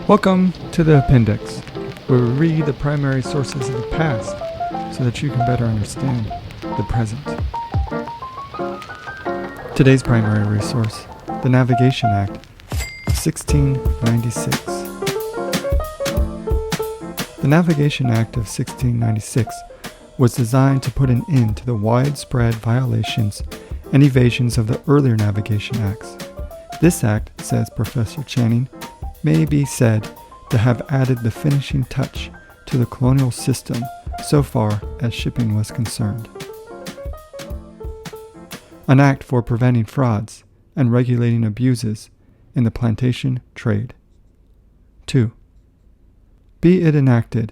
Welcome to the appendix, where we read the primary sources of the past so that you can better understand the present. Today's primary resource, the Navigation Act of 1696. The Navigation Act of 1696 was designed to put an end to the widespread violations and evasions of the earlier navigation acts. This act, says Professor Channing, may be said to have added the finishing touch to the colonial system so far as shipping was concerned. An act for preventing frauds and regulating abuses in the plantation trade. 2. Be it enacted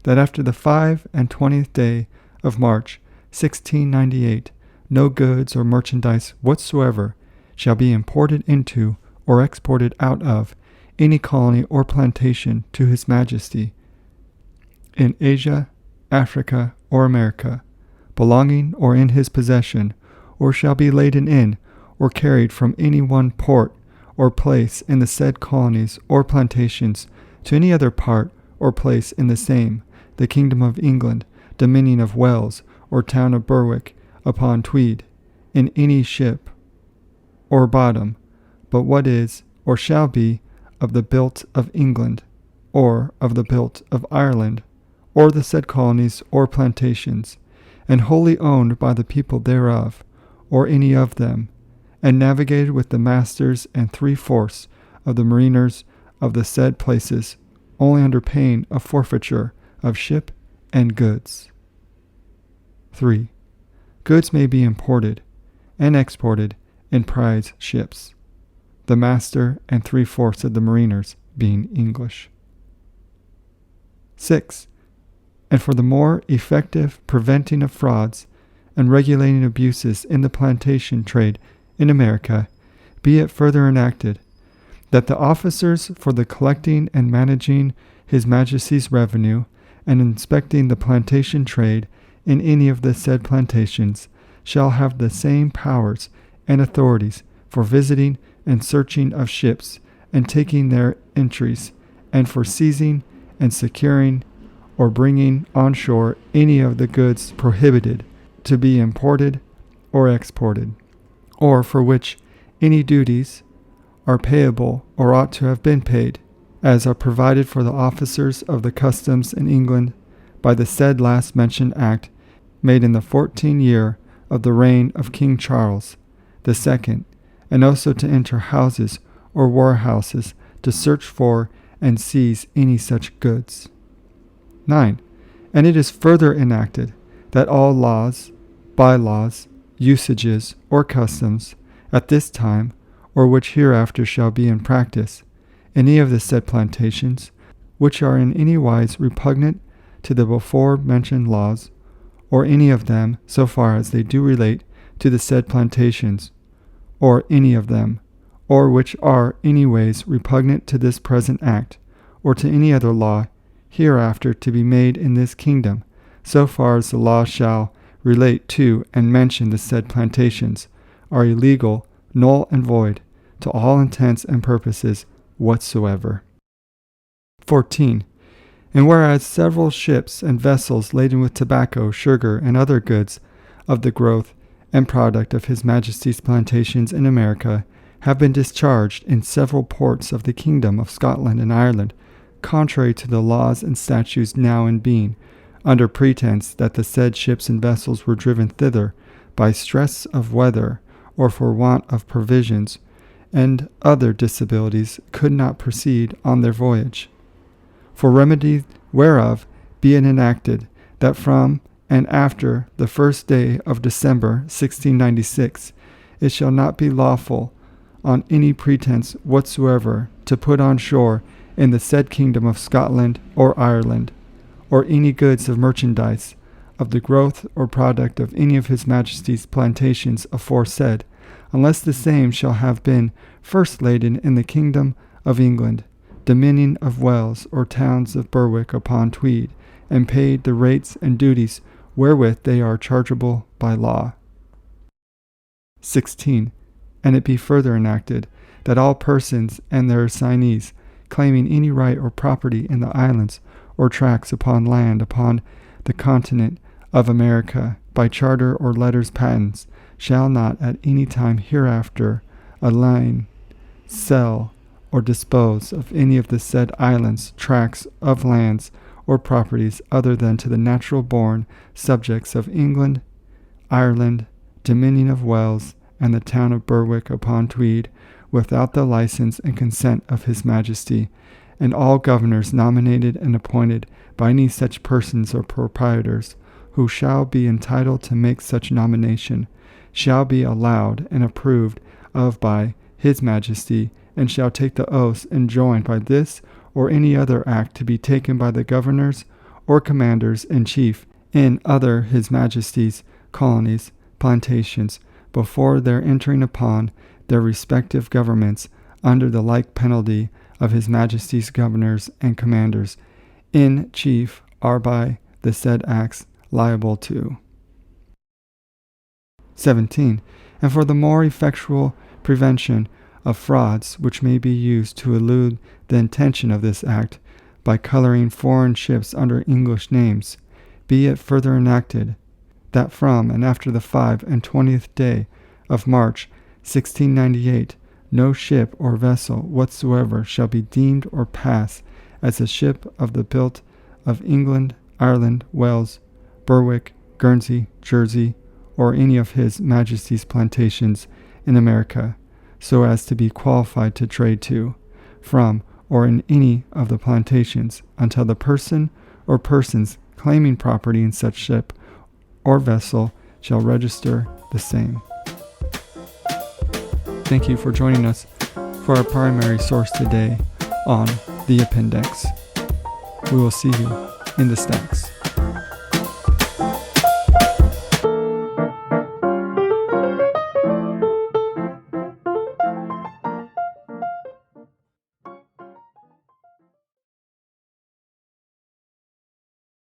that after the 25th day of March, 1698, no goods or merchandise whatsoever shall be imported into or exported out of any colony or plantation to His Majesty in Asia, Africa, or America, belonging or in his possession, or shall be laden in or carried from any one port or place in the said colonies or plantations to any other part or place in the same, the Kingdom of England, Dominion of Wales, or town of Berwick upon Tweed, in any ship or bottom, but what is or shall be of the built of England, or of the built of Ireland, or the said colonies or plantations, and wholly owned by the people thereof, or any of them, and navigated with the masters and 3/4 of the mariners of the said places, only under pain of forfeiture of ship and goods. 3. Goods may be imported and exported in prize ships, the master and 3/4 of the mariners being English. 6. And for the more effective preventing of frauds and regulating abuses in the plantation trade in America, be it further enacted that the officers for the collecting and managing His Majesty's revenue and inspecting the plantation trade in any of the said plantations shall have the same powers and authorities for visiting and searching of ships and taking their entries, and for seizing and securing or bringing on shore any of the goods prohibited to be imported or exported, or for which any duties are payable or ought to have been paid, as are provided for the officers of the customs in England by the said last mentioned act made in the 14th year of the reign of King Charles the Second, and also to enter houses or warehouses to search for and seize any such goods. 9. And it is further enacted that all laws, bylaws, usages, or customs, at this time, or which hereafter shall be in practice, any of the said plantations, which are in any wise repugnant to the before mentioned laws, or any of them so far as they do relate to the said plantations, or any of them, or which are any ways repugnant to this present act, or to any other law hereafter to be made in this kingdom, so far as the law shall relate to and mention the said plantations, are illegal, null and void, to all intents and purposes whatsoever. 14. And whereas several ships and vessels laden with tobacco, sugar, and other goods of the growth and product of His Majesty's plantations in America have been discharged in several ports of the Kingdom of Scotland and Ireland, contrary to the laws and statutes now in being, under pretense that the said ships and vessels were driven thither by stress of weather, or for want of provisions, and other disabilities, could not proceed on their voyage. For remedy whereof be it enacted that from and after the 1st day of December 1696 it shall not be lawful on any pretense whatsoever to put on shore in the said Kingdom of Scotland or Ireland, or any goods of merchandise of the growth or product of any of His Majesty's plantations aforesaid, unless the same shall have been first laden in the Kingdom of England, Dominion of Wales, or towns of Berwick upon Tweed, and paid the rates and duties wherewith they are chargeable by law. 16. And it be further enacted that all persons and their assignees claiming any right or property in the islands or tracts upon land upon the continent of America by charter or letters patents shall not at any time hereafter align, sell, or dispose of any of the said islands, tracts of lands, or properties other than to the natural born subjects of England, Ireland, Dominion of Wales, and the town of Berwick upon Tweed, without the license and consent of His Majesty, and all governors nominated and appointed by any such persons or proprietors, who shall be entitled to make such nomination, shall be allowed and approved of by His Majesty, and shall take the oaths enjoined by this or any other act to be taken by the governors or commanders in chief in other His Majesty's colonies, plantations, before their entering upon their respective governments, under the like penalty of His Majesty's governors and commanders in chief are by the said acts liable to. 17. And for the more effectual prevention of frauds which may be used to elude the intention of this act by coloring foreign ships under English names, be it further enacted that from and after the 25th day of March 1698 no ship or vessel whatsoever shall be deemed or pass as a ship of the built of England, Ireland, Wales, Berwick, Guernsey, Jersey, or any of His Majesty's plantations in America, so as to be qualified to trade to, from, or in any of the plantations, until the person or persons claiming property in such ship or vessel shall register the same. Thank you for joining us for our primary source today on the appendix. We will see you in the stacks.